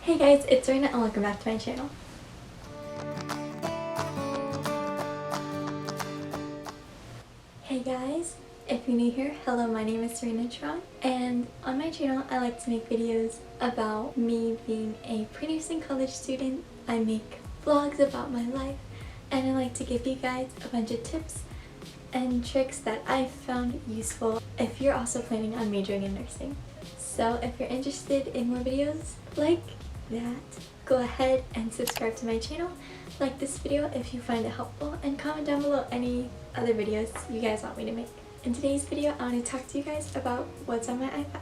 Hey guys, it's Serena and welcome back to my channel. Hey guys, if you're new here, hello, my name is Serena Kraud, and on my channel I like to make videos about me being a producing college student. I make vlogs about my life, and I like to give you guys a bunch of tips and tricks that I've found useful if you're also planning on majoring in nursing. So if you're interested in more videos like that, go ahead and subscribe to my channel, like this video if you find it helpful, and comment down below any other videos you guys want me to make. In today's video, I want to talk to you guys about what's on my iPad.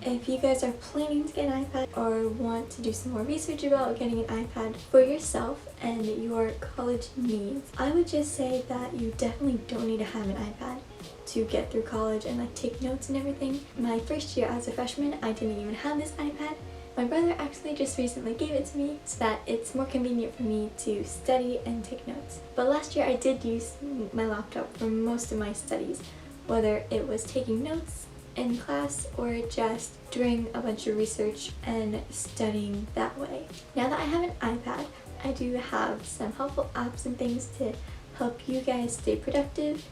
If you guys are planning to get an iPad or want to do some more research about getting an iPad for yourself and your college needs, I would just say that you definitely don't need to have an iPad to get through college and like take notes and everything. My first year as a freshman, I didn't even have this iPad. My brother actually just recently gave it to me so that it's more convenient for me to study and take notes. But last year I did use my laptop for most of my studies, whether it was taking notes in class or just doing a bunch of research and studying that way. Now that I have an iPad, I do have some helpful apps and things to help you guys stay productive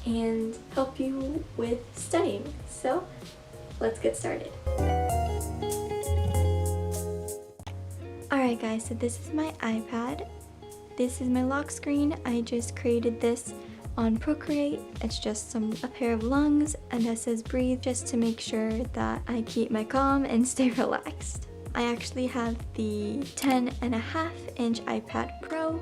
and help you with studying. So let's get started. Alright guys, so this is my iPad. This is my lock screen. I just created this on Procreate. It's just a pair of lungs and that says breathe, just to make sure that I keep my calm and stay relaxed. I actually have the 10.5-inch iPad Pro,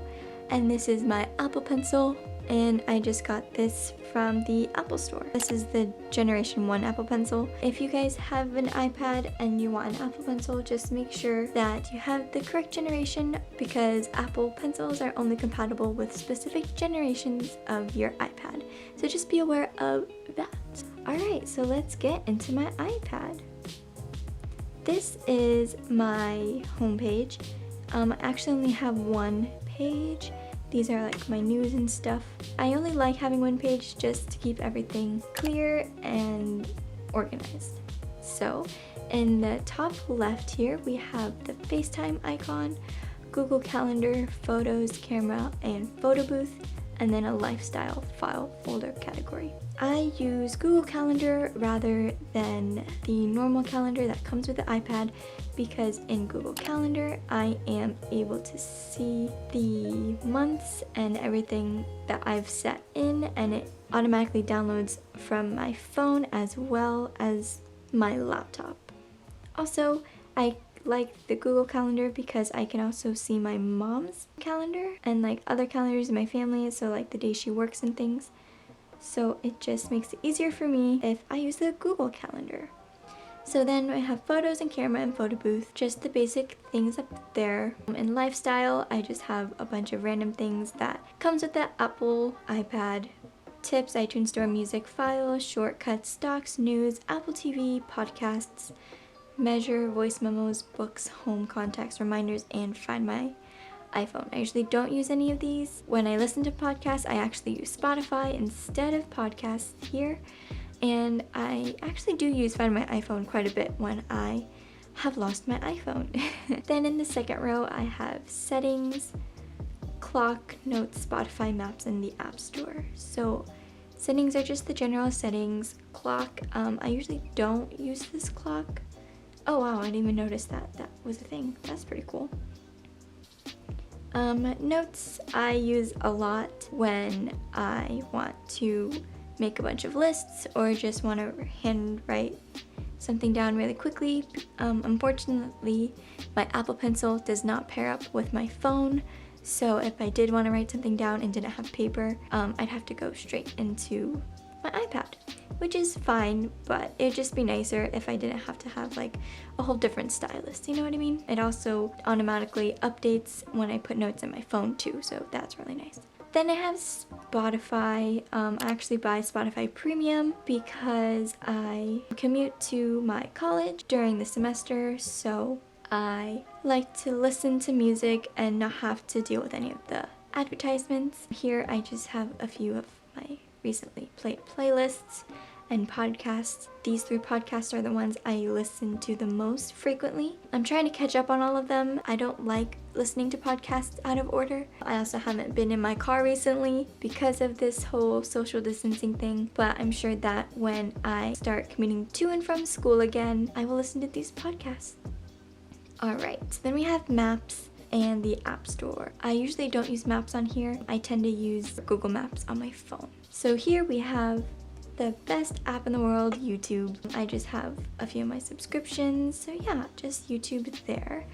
and this is my Apple Pencil, and I just got this from the Apple Store. This is the Generation 1 Apple Pencil. If you guys have an iPad and you want an Apple Pencil, just make sure that you have the correct generation, because Apple Pencils are only compatible with specific generations of your iPad. So just be aware of that. Alright, so let's get into my iPad. This is my homepage. I actually only have one page. These are like my news and stuff. I only like having one page just to keep everything clear and organized. So in the top left here, we have the FaceTime icon, Google Calendar, Photos, Camera, and Photo Booth, and then a lifestyle file folder category. I use Google Calendar rather than the normal calendar that comes with the iPad, because in Google Calendar I am able to see the months and everything that I've set in, and it automatically downloads from my phone as well as my laptop. Also, I like the Google Calendar because I can also see my mom's calendar and like other calendars in my family, so like the day she works and things. So it just makes it easier for me if I use the Google Calendar. So then I have photos and camera and photo booth, just the basic things up there. In lifestyle, I just have a bunch of random things that comes with the Apple iPad. Tips, iTunes Store, music, files, shortcuts, stocks, news, Apple TV, podcasts, measure, voice memos, books, home, contacts, reminders, and find my iPhone. I usually don't use any of these. When I listen to podcasts, I actually use Spotify instead of podcasts here. And I actually do use Find My iPhone quite a bit when I have lost my iPhone. Then in the second row, I have settings, clock, notes, Spotify, maps, and the App Store. So settings are just the general settings. Clock, I usually don't use this clock. Oh wow, I didn't even notice that was a thing. That's pretty cool. Notes I use a lot when I want to make a bunch of lists or just want to handwrite something down really quickly. Unfortunately, my Apple Pencil does not pair up with my phone, so if I did want to write something down and didn't have paper, I'd have to go straight into my iPad, which is fine, but it'd just be nicer if I didn't have to have like a whole different stylus, you know what I mean? It also automatically updates when I put notes in my phone too, so that's really nice. Then I have Spotify. I actually buy Spotify Premium because I commute to my college during the semester, so I like to listen to music and not have to deal with any of the advertisements. Here I just have a few of my recently played playlists, and podcasts. These 3 podcasts are the ones I listen to the most frequently. I'm trying to catch up on all of them. I don't like listening to podcasts out of order. I also haven't been in my car recently because of this whole social distancing thing, but I'm sure that when I start commuting to and from school again, I will listen to these podcasts. Alright, so then we have Maps and the App Store. I usually don't use Maps on here. I tend to use Google Maps on my phone. So here we have the best app in the world, YouTube. I just have a few of my subscriptions, so yeah, just YouTube there.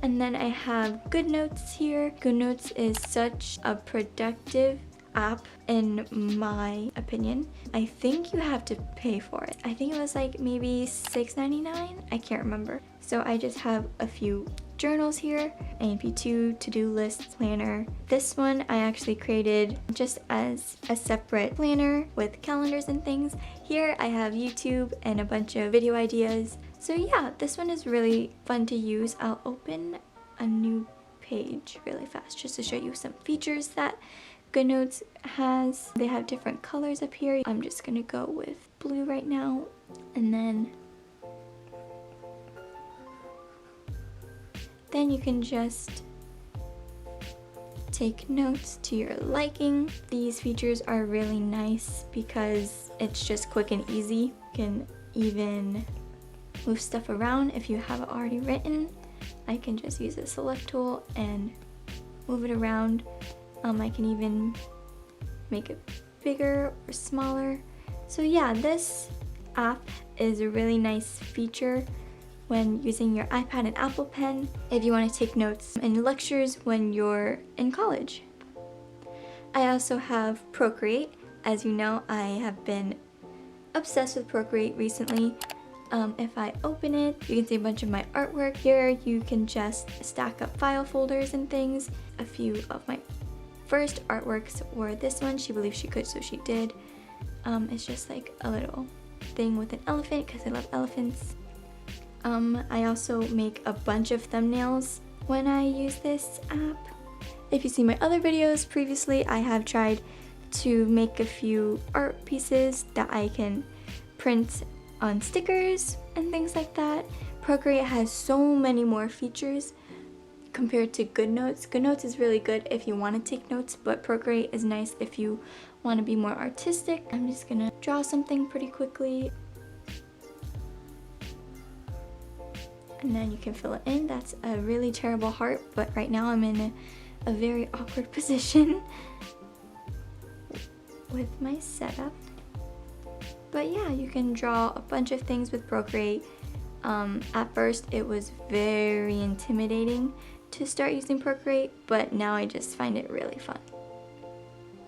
And then I have GoodNotes here. GoodNotes is such a productive app in my opinion. I think you have to pay for it. I think it was like maybe $6.99. I can't remember. So I just have a few journals here, AMP2, to-do list, planner. This one I actually created just as a separate planner with calendars and things. Here I have YouTube and a bunch of video ideas. So yeah, this one is really fun to use. I'll open a new page really fast just to show you some features that GoodNotes has. They have different colors up here. I'm just gonna go with blue right now, and then you can just take notes to your liking. These features are really nice because it's just quick and easy. You can even move stuff around if you have it already written. I can just use the select tool and move it around. I can even make it bigger or smaller. So yeah, this app is a really nice feature when using your iPad and Apple Pen if you want to take notes in lectures when you're in college. I also have Procreate. As you know, I have been obsessed with Procreate recently. If I open it, you can see a bunch of my artwork. Here you can just stack up file folders and things. A few of my first artworks were this one, She Believed She Could, So She Did. It's just like a little thing with an elephant because I love elephants. I also make a bunch of thumbnails when I use this app. If you see my other videos previously, I have tried to make a few art pieces that I can print on stickers and things like that. Procreate has so many more features compared to GoodNotes. GoodNotes is really good if you want to take notes, but Procreate is nice if you want to be more artistic. I'm just gonna draw something pretty quickly, and then you can fill it in. That's a really terrible heart, but right now I'm in a very awkward position with my setup. But yeah, you can draw a bunch of things with Procreate. At first it was very intimidating to start using Procreate, but now I just find it really fun.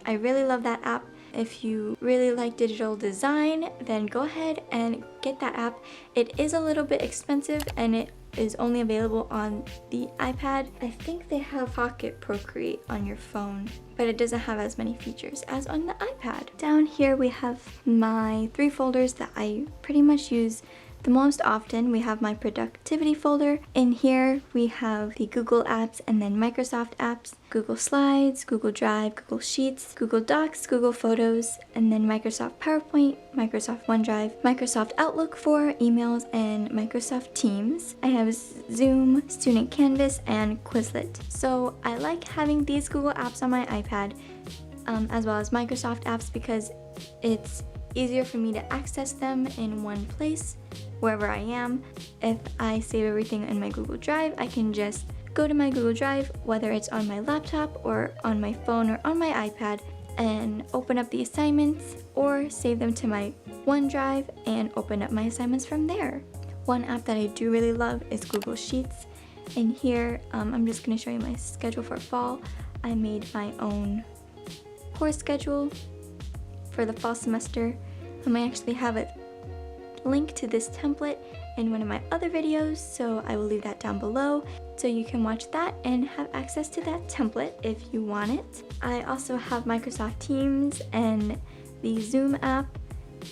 I really love that app. If you really like digital design, then go ahead and get that app. It is a little bit expensive and it is only available on the iPad. I think they have Pocket Procreate on your phone, but it doesn't have as many features as on the iPad. Down here we have my 3 folders that I pretty much use the most often. We have my productivity folder. In here we have the Google apps and then Microsoft apps, Google Slides, Google Drive, Google Sheets, Google Docs, Google Photos, and then Microsoft PowerPoint, Microsoft OneDrive, Microsoft Outlook for emails, and Microsoft Teams. I have Zoom, Student Canvas, and Quizlet. So I like having these Google apps on my iPad as well as Microsoft apps because it's easier for me to access them in one place wherever I am. If I save everything in my Google Drive, I can just go to my Google Drive, whether it's on my laptop or on my phone or on my iPad, and open up the assignments or save them to my OneDrive and open up my assignments from there. One app that I do really love is Google Sheets. In here, I'm just going to show you my schedule for fall. I made my own course schedule for the fall semester. I might actually have a link to this template in one of my other videos, so I will leave that down below so you can watch that and have access to that template if you want it. I also have Microsoft Teams and the Zoom app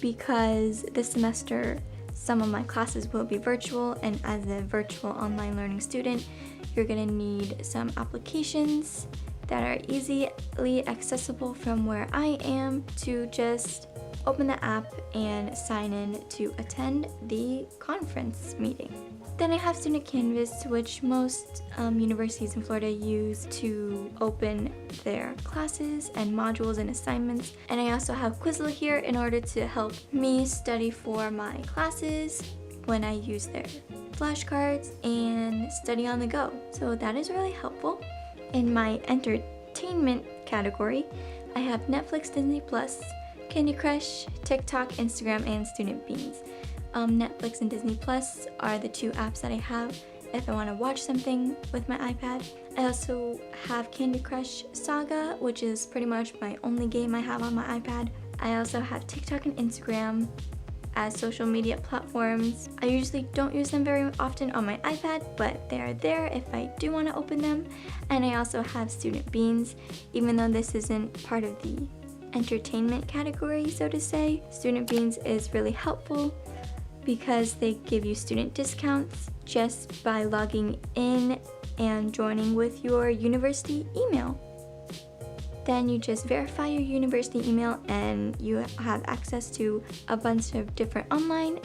because this semester some of my classes will be virtual, and as a virtual online learning student, you're going to need some applications that are easily accessible from where I am to just open the app and sign in to attend the conference meeting. Then I have Student Canvas, which most universities in Florida use to open their classes and modules and assignments. And I also have Quizlet here in order to help me study for my classes when I use their flashcards and study on the go. So that is really helpful. In my entertainment category, I have Netflix, Disney Plus, Candy Crush, TikTok, Instagram, and Student Beans. Netflix and Disney Plus are the two apps that I have if I want to watch something with my iPad. I also have Candy Crush Saga, which is pretty much my only game I have on my iPad. I also have TikTok and Instagram as social media platforms. I usually don't use them very often on my iPad, but they are there if I do want to open them. And I also have Student Beans, even though this isn't part of the entertainment category, so to say. Student Beans is really helpful because they give you student discounts just by logging in and joining with your university email. Then you just verify your university email and you have access to a bunch of different online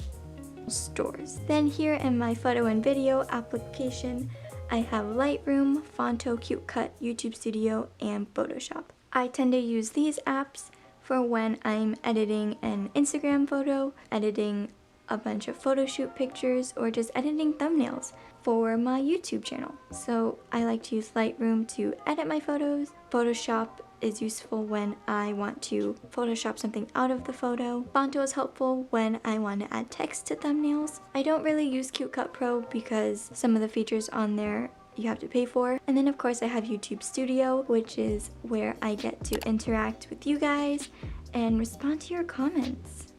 stores. Then here in my photo and video application, I have Lightroom, Fonto, CuteCut, YouTube Studio, and Photoshop. I tend to use these apps for when I'm editing an Instagram photo, editing a bunch of photo shoot pictures, or just editing thumbnails for my YouTube channel. So I like to use Lightroom to edit my photos. Photoshop is useful when I want to Photoshop something out of the photo. Fonto is helpful when I want to add text to thumbnails. I don't really use CuteCut Pro because some of the features on there you have to pay for. And then of course I have YouTube Studio, which is where I get to interact with you guys and respond to your comments.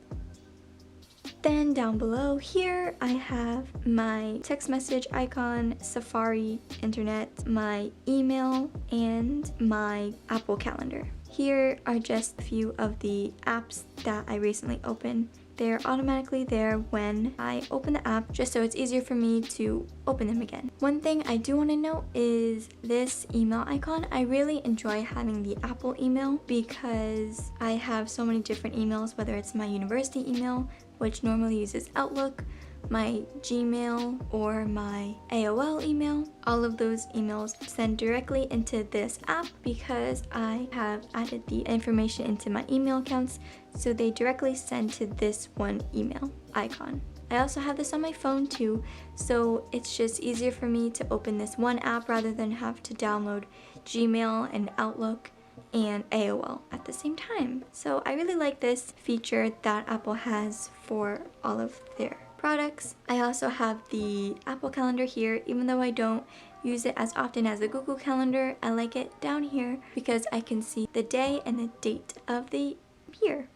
Then down below here, I have my text message icon, Safari, internet, my email, and my Apple Calendar. Here are just a few of the apps that I recently opened. They're automatically there when I open the app, just so it's easier for me to open them again. One thing I do want to note is this email icon. I really enjoy having the Apple email because I have so many different emails, whether it's my university email, which normally uses Outlook, my Gmail, or my AOL email. All of those emails send directly into this app because I have added the information into my email accounts, so they directly send to this one email icon. I also have this on my phone too, so it's just easier for me to open this one app rather than have to download Gmail and Outlook and AOL at the same time. So I really like this feature that Apple has for all of their products. I also have the Apple Calendar here, even though I don't use it as often as the Google Calendar. I like it down here because I can see the day and the date of the year.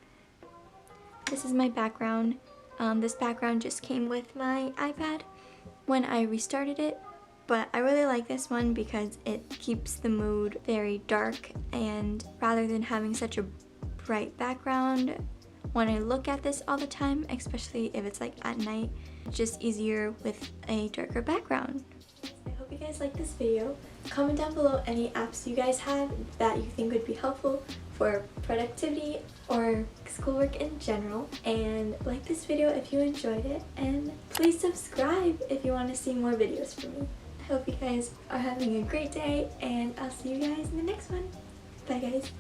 This is my background. This background just came with my iPad when I restarted it. But I really like this one because it keeps the mood very dark, and rather than having such a bright background when I look at this all the time, especially if it's like at night, it's just easier with a darker background. I hope you guys like this video. Comment down below any apps you guys have that you think would be helpful for productivity or schoolwork in general, and like this video if you enjoyed it, and please subscribe if you want to see more videos from me. I hope you guys are having a great day, and I'll see you guys in the next one. Bye guys.